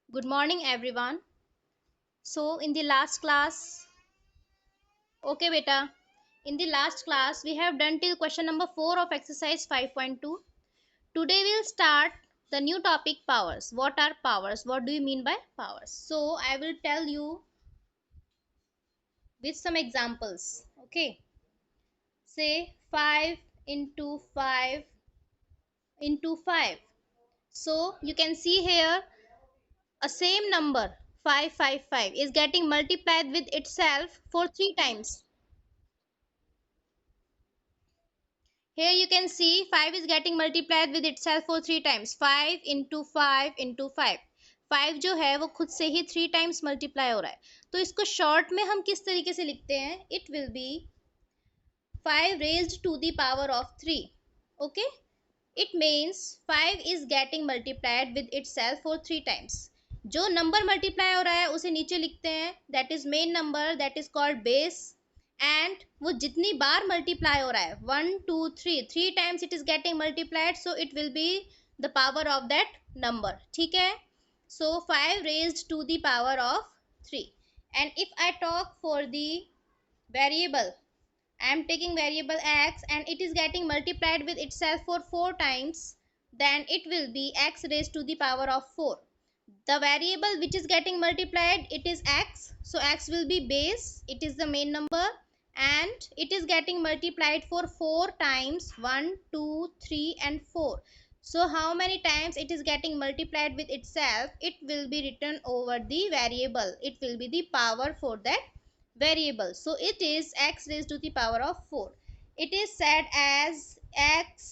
Good morning, everyone. So, in the last class, okay, beta, in the last class, we have done till question number 4 of exercise 5.2. Today, we'll start the new topic powers. What are powers? What do you mean by powers? So, I will tell you with some examples. Okay, say 5 into 5 into 5. So, you can see here a same number 555 is getting multiplied with itself for 3 times. Here you can see 5 is getting multiplied with itself for 3 times. 5 into 5 into 5. 5 जो है वो खुद से ही 3 times multiply हो रहा है. तो इसको शॉर्ट में हम किस तरीके से लिखते हैं? It will be 5 raised to the power of 3. Okay? It means 5 is getting multiplied with itself for 3 times. जो नंबर मल्टीप्लाई हो रहा है उसे नीचे लिखते हैं, that is main number, that is called base. And वो जितनी बार मल्टीप्लाई हो रहा है 1 2 3 times it is getting multiplied, so it will be the power of that number. ठीक है, so 5 raised to the power of 3. And if I talk for the variable, I am taking variable x and it is getting multiplied with itself for 4 times, then it will be x raised to the power of 4. The variable which is getting multiplied, it is x, so x will be base, it is the main number, and it is getting multiplied for 4 times, 1 2 3 and 4. So how many times it is getting multiplied with itself? It will be written over the variable, it will be the power for that variable. So it is x raised to the power of 4. It is said as x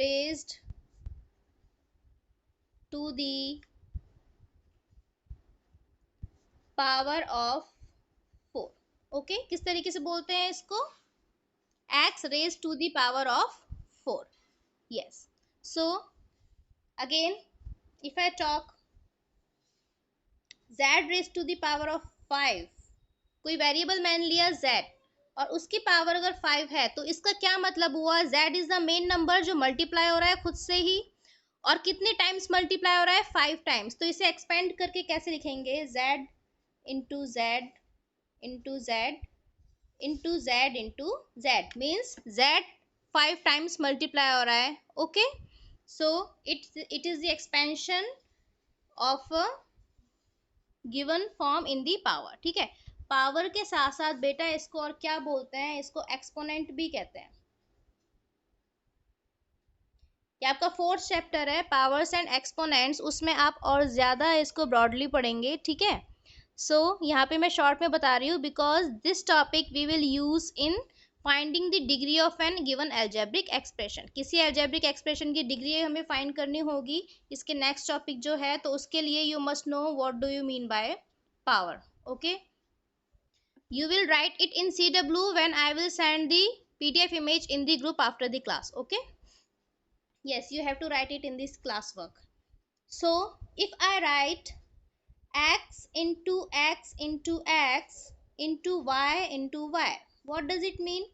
raised to the power of 4. Okay, किस तरीके से बोलते हैं इसको? x raised to the power of 4. Yes. So again, if I talk z raised to the power of 5, कोई variable मान लिया z और उसकी पावर अगर 5 है, तो इसका क्या मतलब हुआ? z is the main number जो मल्टीप्लाई हो रहा है खुद से ही, और कितने टाइम्स मल्टीप्लाई हो रहा है? 5 टाइम्स. तो इसे एक्सपेंड करके कैसे लिखेंगे? z into Z into Z into Z into Z means z 5 times multiply हो रहा है. Okay, so it is the expansion of given form in the power. ठीक है, पावर के साथ साथ बेटा इसको और क्या बोलते हैं? इसको एक्सपोनेंट भी कहते हैं. ये आपका फोर्थ चैप्टर है, पावर्स एंड एक्सपोनेंट्स, उसमें आप और ज्यादा इसको ब्रॉडली पढ़ेंगे. ठीक है, सो यहाँ पे मैं शॉर्ट में बता रही हूँ because this topic we will use in finding the degree of an given algebraic expression. किसी एल्जेब्रिक एक्सप्रेशन की डिग्री हमें फाइंड करनी होगी इसके नेक्स्ट टॉपिक जो है, तो उसके लिए you must know what do you mean by power. Okay, you will write it in CW when I will send the PDF image in the group after the class. Okay, yes, you have to write it in this classwork. So if I write x into x into x into y, what does it mean?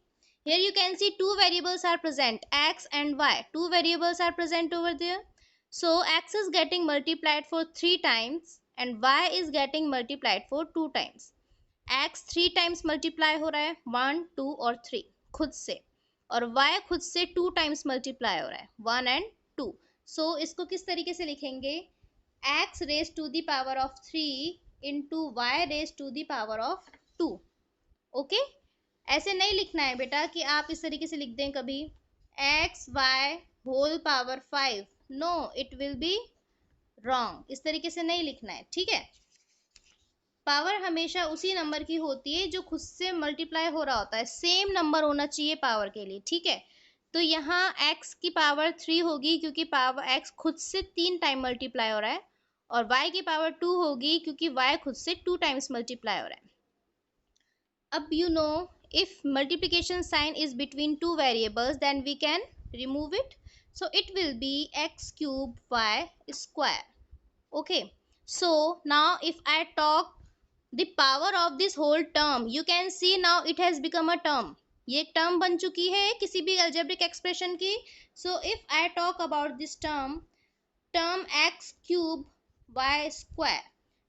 Here you can see two variables are present, x and y. Two variables are present over there. So x is getting multiplied for 3 times and y is getting multiplied for 2 times. x 3 times multiply हो रहा है 1 2 और 3 खुद से, और y खुद से 2 times multiply हो रहा है 1 एंड 2. सो इसको किस तरीके से लिखेंगे? x raise to the power of 3 into y raise to the power of 2. Okay, ऐसे नहीं लिखना है बेटा कि आप इस तरीके से लिख दें कभी x y whole power 5. No, it will be wrong. इस तरीके से नहीं लिखना है. ठीक है, पावर हमेशा उसी नंबर की होती है जो खुद से मल्टीप्लाई हो रहा होता है. सेम नंबर होना चाहिए पावर के लिए. ठीक है, तो यहाँ x की पावर 3 होगी क्योंकि पावर x खुद से 3 टाइम मल्टीप्लाई हो रहा है, और y की पावर 2 होगी क्योंकि y खुद से 2 टाइम्स मल्टीप्लाई हो रहा है. अब you know, if multiplication sign is between two variables then we can remove it, so it will be x cube y square. Okay, so now if I talk the power of this whole term, you can see now it has become a term. ये एक term बन चुकी है किसी भी algebraic expression की. So if I talk about this term, term x cube y square,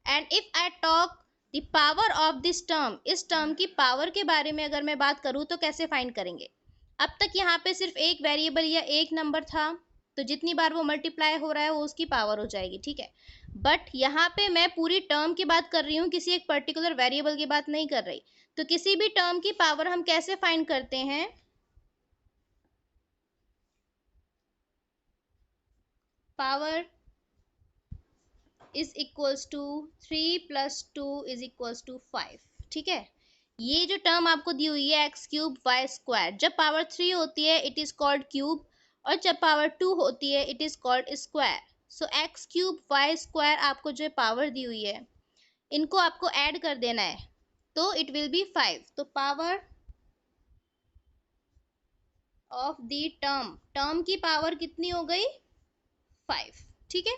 and if I talk the power of this term, इस term की पावर के बारे में अगर मैं बात करूं तो कैसे फाइंड करेंगे? अब तक यहाँ पे सिर्फ एक वेरिएबल या एक नंबर था, तो जितनी बार वो मल्टीप्लाई हो रहा है वो उसकी पावर हो जाएगी, ठीक है। बट यहाँ पे मैं पूरी टर्म की बात कर रही हूँ, किसी एक पर्टिकुलर वेरिएबल की बात नहीं कर रही। तो किसी भी टर्म की पावर हम कैसे फाइंड करते हैं? Power is equals to 3 plus 2 is equals to 5, ठीक है। ये जो टर्म आपको दी हुई है एक्स क्यूब वाई स्क्वायर, जब पावर 3 होती है इट इज कॉल्ड क्यूब, और जब पावर 2 होती है it is called square. So x cube y square आपको जो पावर दी हुई है, इनको आपको ऐड कर देना है, तो इट विल बी 5। तो power of the term, term की पावर कितनी हो गई? 5, ठीक है।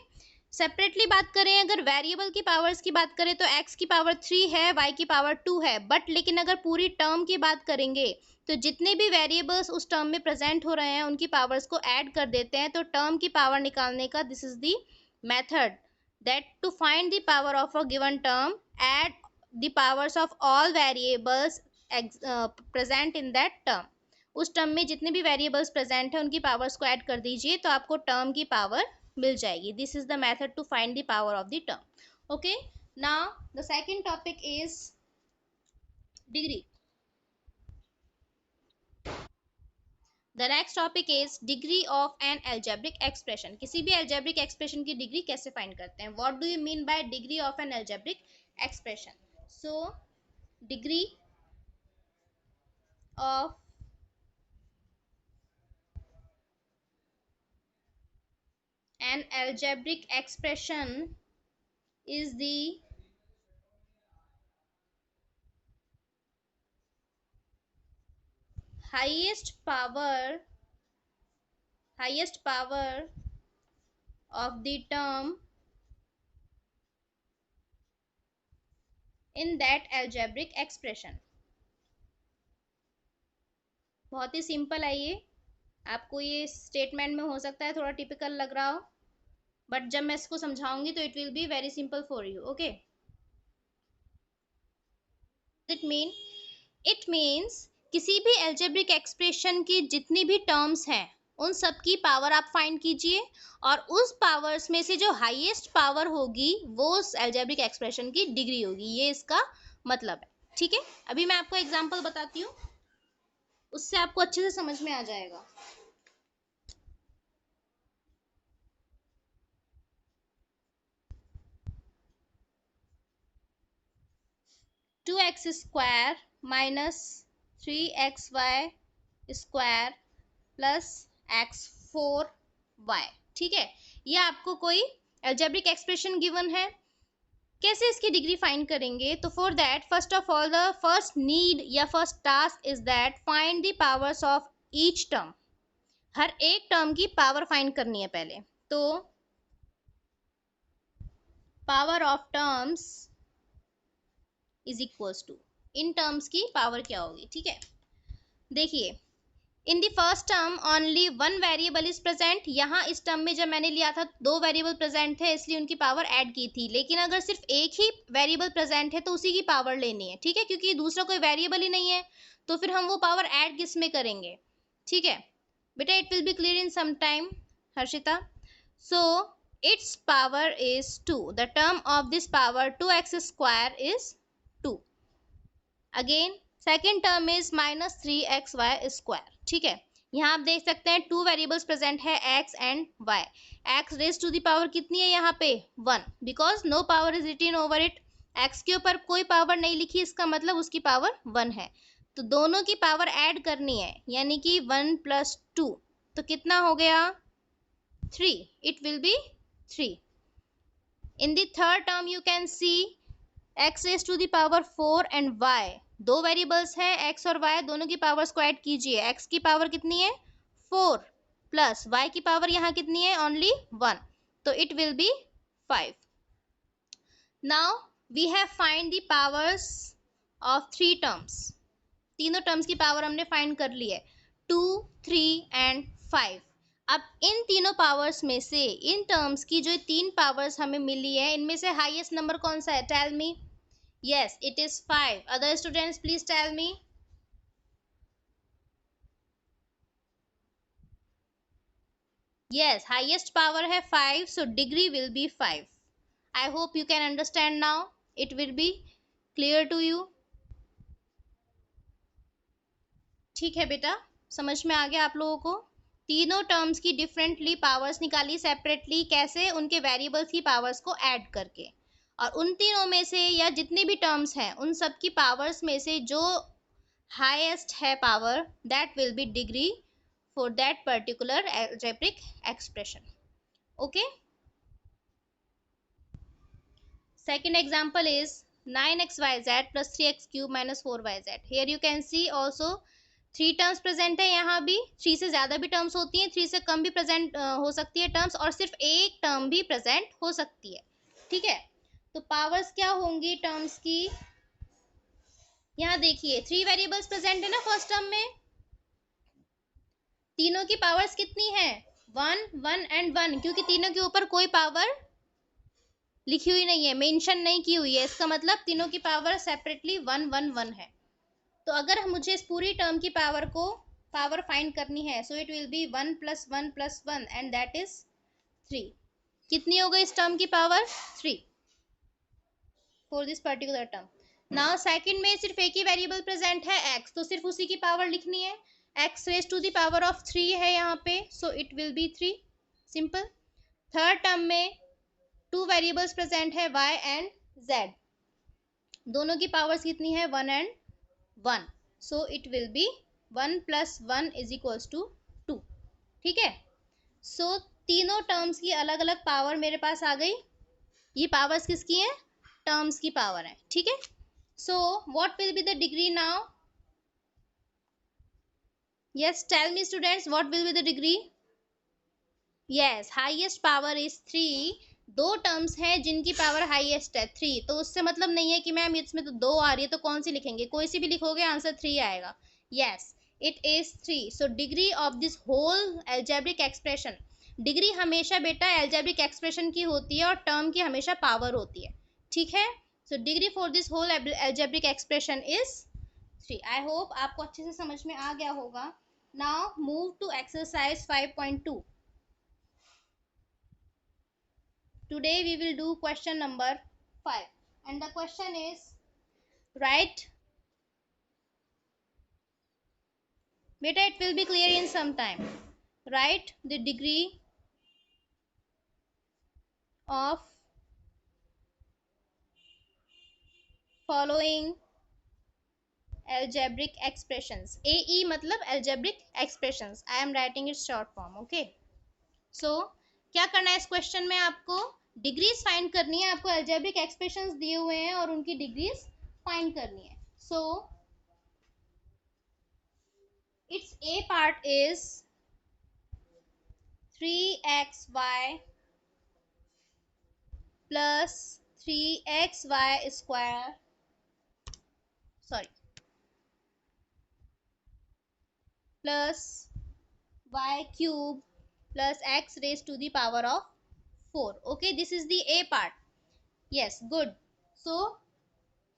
सेपरेटली बात करें, अगर वेरिएबल की पावर्स की बात करें तो x की पावर 3 है, y की पावर 2 है, बट लेकिन अगर पूरी टर्म की बात करेंगे तो जितने भी वेरिएबल्स उस टर्म में प्रेजेंट हो रहे हैं उनकी पावर्स को ऐड कर देते हैं, तो टर्म की पावर निकालने का this is the method, that to find the power of a given term, add the powers of all variables present in that term. उस टर्म में जितने भी वेरिएबल्स प्रेजेंट है उनकी पावर्स को ऐड कर दीजिए, तो आपको टर्म की पावर मिल जाएगी। This is the method to find the power of the term. Okay, now the second topic is degree. The next topic is degree of an algebraic expression. किसी भी एल्जेब्रिक एक्सप्रेशन की degree कैसे find करते हैं? What do you mean by degree of an algebraic expression? So degree of an algebraic expression is the highest power of the term in that algebraic expression। बहुत ही simple है ये, आपको ये statement में हो सकता है थोड़ा टिपिकल लग रहा हो, बट जब मैं इसको समझाऊंगी तो it will be very simple for you. Okay, it means किसी भी एल्जेब्रिक एक्सप्रेशन की जितनी भी टर्म्स हैं उन सब की पावर आप फाइंड कीजिए, और उस पावर्स में से जो हाईएस्ट पावर होगी वो उस एल्जेब्रिक एक्सप्रेशन की डिग्री होगी, ये इसका मतलब है, ठीक है। अभी मैं आपको एग्जांपल बताती हूँ, उससे आपको अच्छे से समझ में आ जाएगा। Two x square minus 3xy square plus x4y, ठीक है। ये आपको कोई एल्जेब्रिक एक्सप्रेशन गिवन है, कैसे इसकी डिग्री फाइंड करेंगे? तो for that first of all the first need या first task is that find the powers of each term. हर एक टर्म की पावर फाइंड करनी है पहले, तो power of terms is equals to, इन टर्म्स की पावर क्या होगी, ठीक है। देखिए, in the first term only one variable is present. यहाँ इस टर्म में जब मैंने लिया था दो वेरिएबल प्रेजेंट थे इसलिए उनकी पावर ऐड की थी, लेकिन अगर सिर्फ एक ही वेरिएबल प्रेजेंट है तो उसी की पावर लेनी है, ठीक है, क्योंकि दूसरा कोई वेरिएबल ही नहीं है, तो फिर हम वो पावर ऐड किस में करेंगे, ठीक है बेटा। It will be clear in some time, Harshita. So its power is 2, the term of this power 2x square is 2। Again second term is minus 3xy square, ठीक है। यहाँ आप देख सकते हैं टू वेरिएबल्स प्रेजेंट है x and y। x raise to the power कितनी है यहाँ पे? 1, because no power is written over it. x के ऊपर कोई पावर नहीं लिखी, इसका मतलब उसकी पावर 1 है, तो दोनों की पावर ऐड करनी है, यानी कि 1 प्लस 2, तो कितना हो गया? 3, it will be 3। In the third term you can see x raise to the power 4 and y, दो वेरिएबल्स हैं x और y, दोनों की पावर्स को ऐड कीजिए। x की पावर कितनी है? 4, प्लस y की पावर यहाँ कितनी है? ओनली 1, तो it will be 5। Now we have find the powers of three terms. तीनों टर्म्स की पावर हमने फाइंड कर ली है, 2, 3 एंड 5। अब इन तीनों पावर्स में से, इन टर्म्स की जो तीन पावर्स हमें मिली है, इनमें से हाईएस्ट नंबर कौन सा है? Tell me. Yes, it is 5. Other students please tell me. Yes, highest power है 5, so degree will be 5. I hope you can understand now. It will be clear to you. ठीक है बेटा, समझ में आ गया आप लोगों को? तीनों टर्म्स की डिफरेंटली पावर्स निकाली सेपरेटली, कैसे? उनके वेरिएबल्स की पावर्स को ऐड करके, और उन तीनों में से या जितने भी टर्म्स हैं उन सब की पावर्स में से जो हाईएस्ट है power, that will be degree for that particular algebraic expression. Okay. Second example is 9xyz plus 3x cube minus 4yz. Here you can see also three terms present है. यहाँ भी थ्री से ज्यादा भी टर्म्स होती हैं, three से कम भी प्रेजेंट हो सकती है टर्म्स, और सिर्फ एक टर्म भी प्रेजेंट हो सकती है. ठीक है, तो पावर्स क्या होंगी टर्म्स की? यहाँ देखिए थ्री वेरिएबल्स प्रेजेंट है ना फर्स्ट टर्म में. तीनों की पावर्स कितनी है? 1 1 एंड 1, क्योंकि तीनों के ऊपर कोई पावर लिखी हुई नहीं है, मेंशन नहीं की हुई है. इसका मतलब तीनों की पावर सेपरेटली 1 1 1 है. तो अगर मुझे इस पूरी टर्म की पावर फाइंड करनी है, सो it will be 1 + 1 + 1 and that is 3. कितनी हो गई इस टर्म की power? 3 for this particular term. Now second में सिर्फ एक ही वेरिएबल प्रेजेंट है x, तो सिर्फ उसी की पावर लिखनी है. x raise to the power of 3 है यहाँ पे, so it will be 3. Simple. Third term में टू वेरिएबल्स प्रेजेंट है y एंड z, दोनों की पावर्स कितनी है? 1 and 1, so it will be 1 + 1 = 2. ठीक है, सो तीनों टर्म्स की अलग अलग पावर मेरे पास आ गई. ये पावर्स किसकी हैं? टर्म्स की पावर है. ठीक है, so what will be the degree now? Yes, tell me students, what will be the degree? Yes, highest power is 3. दो टर्म्स हैं जिनकी पावर हाईएस्ट है 3, तो उससे मतलब नहीं है कि मैम इसमें तो 2 आ रही है तो कौन सी लिखेंगे, कोई सी भी लिखोगे आंसर 3 आएगा. Yes, it is 3. So degree of this whole algebraic expression, degree हमेशा बेटा एल्जेब्रिक एक्सप्रेशन की होती है और टर्म की हमेशा पावर होती है. ठीक है, so degree for this whole algebraic expression is 3. I hope आपको अच्छे से समझ में आ गया होगा. Now move to exercise 5.2. Today we will do question number 5, and the question is, write, beta it will be clear in some time, write the degree of following algebraic expressions. AE मतलब algebraic expressions. I am writing it short form. Okay. So क्या करना है इस question में? आपको degrees find करनी है. आपको algebraic expressions दिए हुए हैं और उनकी डिग्रीज फाइंड करनी है. So its A part is 3xy plus 3xy square, sorry, plus y cube plus x raised to the power of 4. Okay, this is the A part. Yes, good. So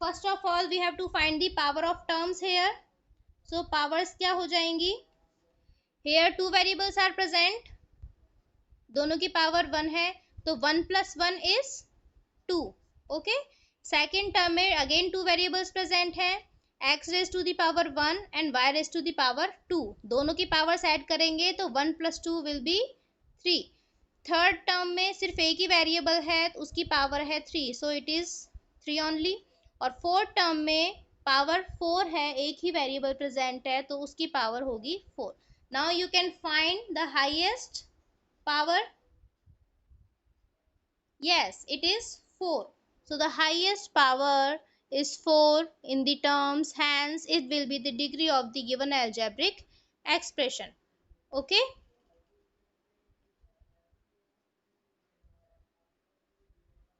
first of all we have to find the power of terms here. So powers क्या हो जाएंगी? Here two variables are present, दोनों की power 1 है, तो 1 + 1 is 2. Okay, second term में again two variables present है, x raise to the power 1 and y raise to the power 2, दोनों की पावर्स ऐड करेंगे तो 1 + 2 विल बी 3. थर्ड टर्म में सिर्फ एक ही वेरिएबल है, तो उसकी पावर है 3, सो इट इज 3 ओनली. और फोर्थ टर्म में पावर 4 है, एक ही वेरिएबल प्रेजेंट है, तो उसकी पावर होगी 4. Now you can find the highest power. Yes, it is 4. So the highest power is 4 in the terms, hence it will be the degree of the given algebraic expression. Okay.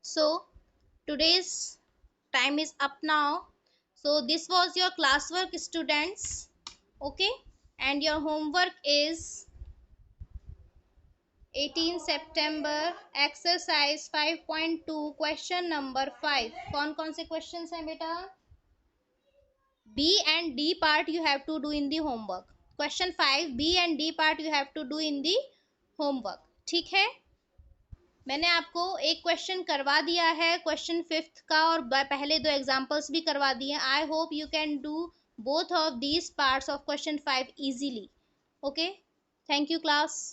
So today's time is up now. So this was your classwork, students. Okay, and your homework is 18 September, exercise 5.2, question number 5। कौन कौन से question हैं बेटा? B and D part you have to do in the homework. Question 5 B and D part you have to do in the homework. ठीक है, मैंने आपको एक क्वेश्चन करवा दिया है क्वेश्चन 5th का, और पहले दो एग्जांपल्स भी करवा दिए। आई hope you can do both of these parts of question 5 easily. Okay, thank you class.